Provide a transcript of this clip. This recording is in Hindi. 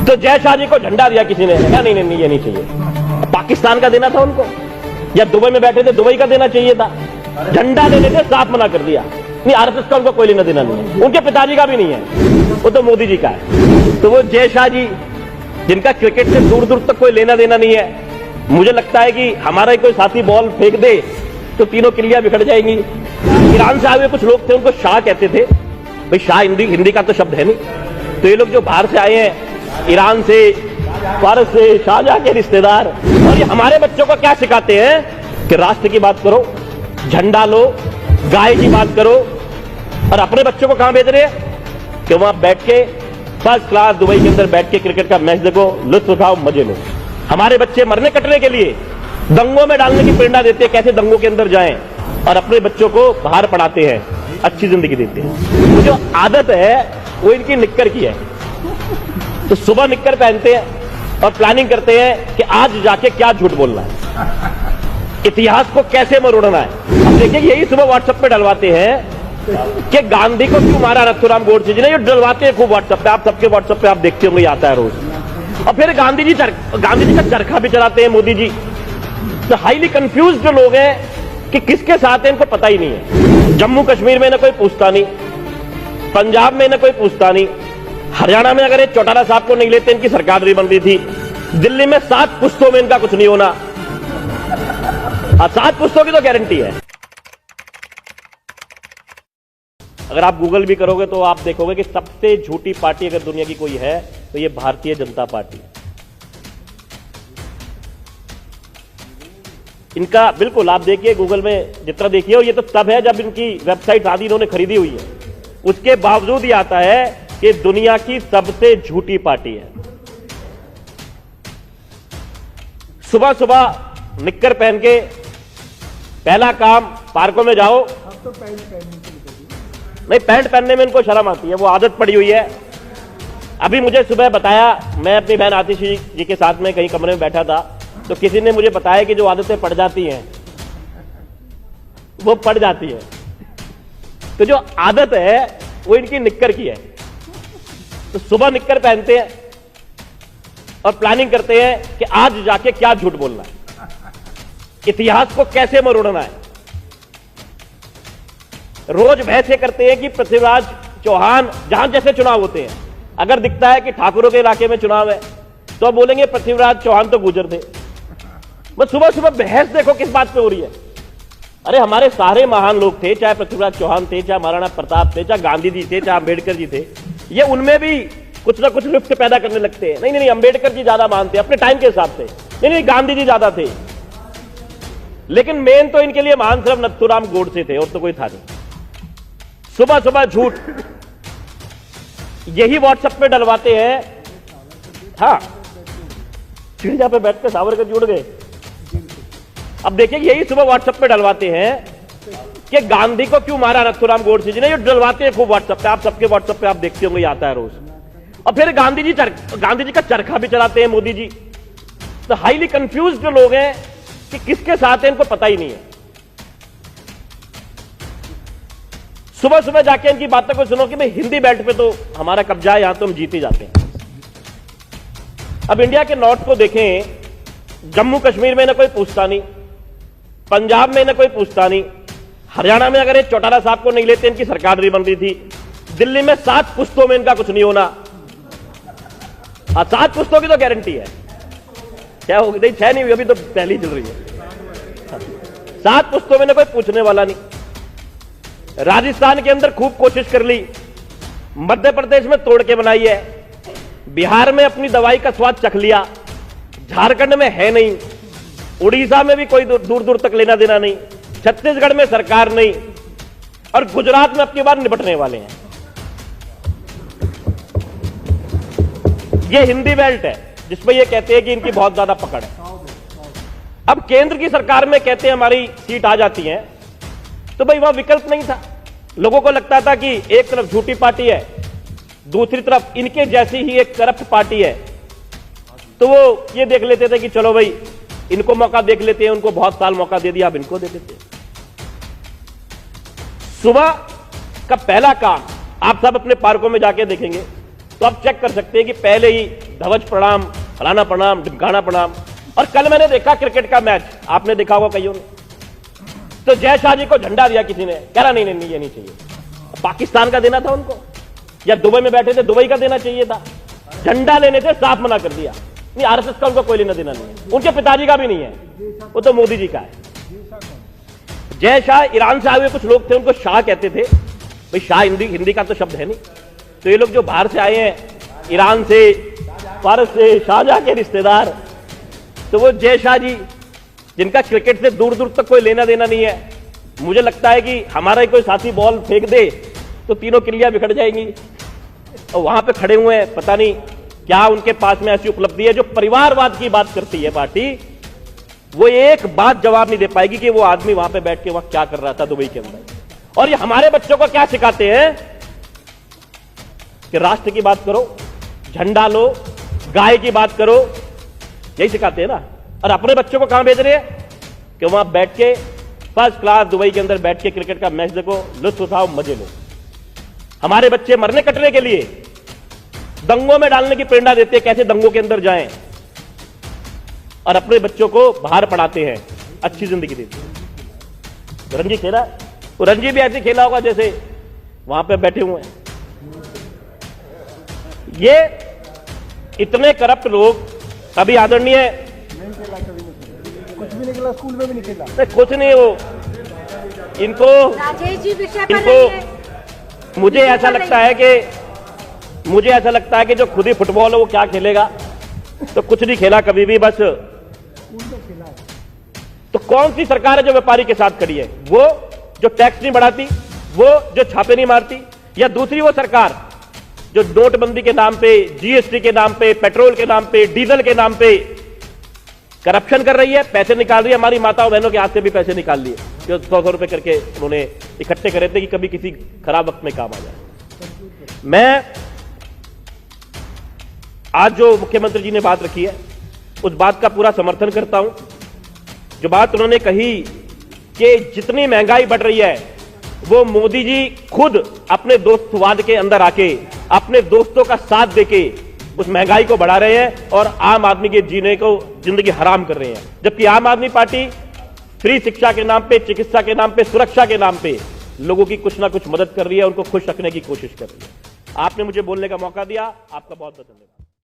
तो जय शाह जी को झंडा दिया किसी ने, कहा नहीं नहीं ये नहीं चाहिए, पाकिस्तान का देना था उनको, या दुबई में बैठे थे दुबई का देना चाहिए था। झंडा देने से साफ मना कर दिया, नहीं आरएसएस का उनको कोई लेना देना नहीं है, उनके पिताजी का भी नहीं है, वो तो मोदी जी का है। तो वो जय शाह जी जिनका क्रिकेट से दूर दूर तक कोई लेना देना नहीं है, मुझे लगता है कि हमारा कोई साथी बॉल फेंक दे तो तीनों किलियां बिखर जाएंगी। ईरान से आए हुए कुछ लोग थे, उनको शाह कहते थे, भाई शाह हिंदी का तो शब्द है नहीं। तो ये लोग जो बाहर से आए हैं, ईरान से, फारस से, शाहजहां के रिश्तेदार, और ये हमारे बच्चों को क्या सिखाते हैं कि राष्ट्र की बात करो, झंडा लो, गाय की बात करो, और अपने बच्चों को कहां भेज रहे हैं कि वहां बैठ के फर्स्ट क्लास दुबई के अंदर बैठ के क्रिकेट का मैच देखो, लुत्फ उठाओ, मजे लो। हमारे बच्चे मरने कटने के लिए दंगों में डालने की प्रेरणा देते हैं, कैसे दंगों के अंदर जाएं, और अपने बच्चों को बाहर पढ़ाते हैं, अच्छी जिंदगी देते हैं। तो जो आदत है वो इनकी निक्कर की है। तो सुबह निक्कर पहनते हैं और प्लानिंग करते हैं कि आज जाके क्या झूठ बोलना है, इतिहास को कैसे मरोड़ना है। अब देखिए यही सुबह व्हाट्सएप पे डलवाते हैं कि गांधी को क्यों मारा नथुराम गोडसे जी ने, ये डलवाते हैं खूब व्हाट्सएप पे, आप सबके व्हाट्सएप पे आप देखते होंगे, आता है रोज। और फिर गांधी जी का चरखा भी चलाते हैं मोदी जी। तो हाईली कंफ्यूज जो लोग हैं कि किसके साथ है इनको पता ही नहीं है। जम्मू कश्मीर में ना कोई पूछता नहीं, पंजाब में ना कोई पूछता नहीं, हरियाणा में अगर ये चौटाला साहब को नहीं लेते इनकी सरकार नहीं बन रही थी, दिल्ली में 7 पुश्तों में इनका कुछ नहीं होना। 7 पुश्तों की तो गारंटी है। अगर आप गूगल भी करोगे तो आप देखोगे कि सबसे झूठी पार्टी अगर दुनिया की कोई है तो ये भारतीय जनता पार्टी है। इनका बिल्कुल आप देखिए गूगल में जितना देखिए, और ये तो तब है जब इनकी वेबसाइट आदि इन्होंने खरीदी हुई है, उसके बावजूद ये आता है कि दुनिया की सबसे झूठी पार्टी है। सुबह सुबह निक्कर पहन के पहला काम पार्कों में जाओ। नहीं, पैंट पहनने में इनको शर्म आती है, वो आदत पड़ी हुई है। अभी मुझे सुबह बताया, मैं अपनी बहन आतिशी जी के साथ में कहीं कमरे में बैठा था, तो किसी ने मुझे बताया कि जो आदतें पड़ जाती हैं वो पड़ जाती है। तो जो आदत है वो इनकी निक्कर की है। तो सुबह निक्कर पहनते हैं और प्लानिंग करते हैं कि आज जाके क्या झूठ बोलना है, इतिहास को कैसे मरोड़ना है। रोज बहसें करते हैं कि पृथ्वीराज चौहान, जहां जैसे चुनाव होते हैं, अगर दिखता है कि ठाकुरों के इलाके में चुनाव है तो बोलेंगे पृथ्वीराज चौहान तो गुजर थे। बस सुबह सुबह बहस देखो किस बात पे हो रही है। अरे हमारे सारे महान लोग थे, चाहे पृथ्वीराज चौहान थे, चाहे महाराणा प्रताप थे, चाहे गांधी जी थे, चाहे अंबेडकर जी थे, ये उनमें भी कुछ ना कुछ लिफ्ट पैदा करने लगते हैं। नहीं नहीं, अंबेडकर जी ज्यादा महान थे अपने टाइम के हिसाब से, नहीं गांधी जी ज्यादा थे, लेकिन मेन तो इनके लिए महान सिर्फ नथुराम गोडसे थे और तो कोई था नहीं। सुबह सुबह झूठ यही व्हाट्सएप पे डलवाते हैं। हाँ, चिड़िया पे बैठ के सावरकर जुड़ गए। अब देखिए यही सुबह व्हाट्सएप पे डलवाते हैं कि गांधी को क्यों मारा नथुराम गोडसे जी ने, ये डलवाते हैं खूब व्हाट्सएप पे, आप सबके व्हाट्सएप पे आप देखते होंगे, आता है रोज। और फिर गांधी जी का चरखा भी चलाते हैं मोदी जी। तो हाईली कंफ्यूज जो लोग हैं कि किसके साथ है इनको पता ही नहीं है। सुबह सुबह जाके इनकी बातों को सुनो कि भाई हिंदी बेल्ट पे तो हमारा कब्जा है, यहां तो हम जीत ही जाते हैं। अब इंडिया के नॉर्थ को देखें, जम्मू कश्मीर में ना कोई पूछता नहीं, पंजाब में ना कोई पूछता नहीं, हरियाणा में अगर ये चौटाला साहब को नहीं लेते इनकी सरकार नहीं बन रही थी, दिल्ली में 7 पुश्तों में इनका कुछ नहीं होना। 7 पुश्तों की तो गारंटी है। क्या होगी, नहीं 6 नहीं हुई, अभी तो पहली चल रही है। 7 पुश्तों में ना कोई पूछने वाला नहीं। राजस्थान के अंदर खूब कोशिश कर ली, मध्य प्रदेश में तोड़ के बनाई है, बिहार में अपनी दवाई का स्वाद चख लिया, झारखंड में है नहीं, उड़ीसा में भी कोई दूर दूर तक लेना देना नहीं, छत्तीसगढ़ में सरकार नहीं, और गुजरात में अपनी बार निपटने वाले हैं। ये हिंदी बेल्ट है जिसमें ये कहते हैं कि इनकी बहुत ज्यादा पकड़ है। अब केंद्र की सरकार में कहते हैं हमारी सीट आ जाती है, तो भाई वहां विकल्प नहीं था। लोगों को लगता था कि एक तरफ झूठी पार्टी है, दूसरी तरफ इनके जैसी ही एक करप्ट पार्टी है, तो वो ये देख लेते थे कि चलो भाई इनको मौका देख लेते हैं, उनको बहुत साल मौका दे दिया, अब इनको दे देते हैं। सुबह का पहला काम आप सब अपने पार्कों में जाके देखेंगे तो आप चेक कर सकते हैं कि पहले ही ध्वज प्रणाम, फलाना प्रणाम, ढिमकाना प्रणाम। और कल मैंने देखा क्रिकेट का मैच, आपने देखा होगा कईयों ने, तो जय शाह जी को झंडा दिया किसी ने, कह रहा नहीं नहीं ये नहीं चाहिए, पाकिस्तान का देना था उनको, या दुबई में बैठे थे दुबई का देना चाहिए था। झंडा लेने से साफ मना कर दिया, नहीं आरएसएस का उनको कोई लेना देना नहीं है, उनके पिताजी का भी नहीं है, वो तो मोदी जी का है। जय शाह ईरान से आए हुए कुछ लोग थे, उनको शाह कहते थे, भाई शाह हिंदी का तो शब्द है नहीं, तो ये लोग जो बाहर से आए हैं, ईरान से, फारस से, शाहजहां के रिश्तेदार, तो वो जय शाह जी जिनका क्रिकेट से दूर दूर तक कोई लेना देना नहीं है, मुझे लगता है कि हमारा ही कोई साथी बॉल फेंक दे तो तीनों किलियां बिखर जाएंगी। और वहां पे खड़े हुए हैं, पता नहीं क्या उनके पास में ऐसी उपलब्धि है जो परिवारवाद की बात करती है पार्टी, वो एक बात जवाब नहीं दे पाएगी कि वो आदमी वहां पे बैठ के वहां क्या कर रहा था दुबई के अंदर। और ये हमारे बच्चों को क्या सिखाते हैं कि राष्ट्र की बात करो, झंडा लो, गाय की बात करो, यही सिखाते हैं ना। और अपने बच्चों को कहां भेज रहे हैं कि वहां बैठ के फर्स्ट क्लास दुबई के अंदर बैठ के क्रिकेट का मैच देखो, लुत्फ उठाओ, मजे लो। हमारे बच्चे मरने कटने के लिए दंगों में डालने की प्रेरणा देते हैं, कैसे दंगों के अंदर जाएं, और अपने बच्चों को बाहर पढ़ाते हैं, अच्छी जिंदगी देते हैं। रणजी खेला, वो रणजी भी ऐसे खेला होगा जैसे वहां पे बैठे हुए हैं। ये इतने करप्ट लोग, कभी आदरणीय कुछ भी नहीं खेला, स्कूल में भी नहीं खेला, कुछ नहीं, वो इनको राजेश जी विषय पर मुझे ऐसा लगता है कि जो खुद ही फुटबॉल है वो क्या खेलेगा, तो कुछ नहीं खेला कभी भी, बस स्कूल में खेला है। तो कौन सी सरकार है जो व्यापारी के साथ खड़ी है? वो जो टैक्स नहीं बढ़ाती, वो जो छापे नहीं मारती, या दूसरी वो सरकार जो नोटबंदी के नाम पे, जीएसटी के नाम पे, पेट्रोल के नाम पे, डीजल के नाम पे करप्शन कर रही है, पैसे निकाल रही है। हमारी माताओं बहनों के हाथ से भी पैसे निकाल लिए, जो 100 रुपए करके उन्होंने इकट्ठे करे थे कि कभी किसी खराब वक्त में काम आ जाए। मैं आज जो मुख्यमंत्री जी ने बात रखी है, उस बात का पूरा समर्थन करता हूं। जो बात उन्होंने कही कि जितनी महंगाई बढ़ रही है, वो मोदी जी खुद अपने दोस्तवाद के अंदर आके, अपने दोस्तों का साथ देके उस महंगाई को बढ़ा रहे हैं और आम आदमी के जीने को, जिंदगी हराम कर रहे हैं। जबकि आम आदमी पार्टी फ्री शिक्षा के नाम पे, चिकित्सा के नाम पे, सुरक्षा के नाम पे लोगों की कुछ ना कुछ मदद कर रही है, उनको खुश रखने की कोशिश कर रही है। आपने मुझे बोलने का मौका दिया, आपका बहुत बहुत धन्यवाद।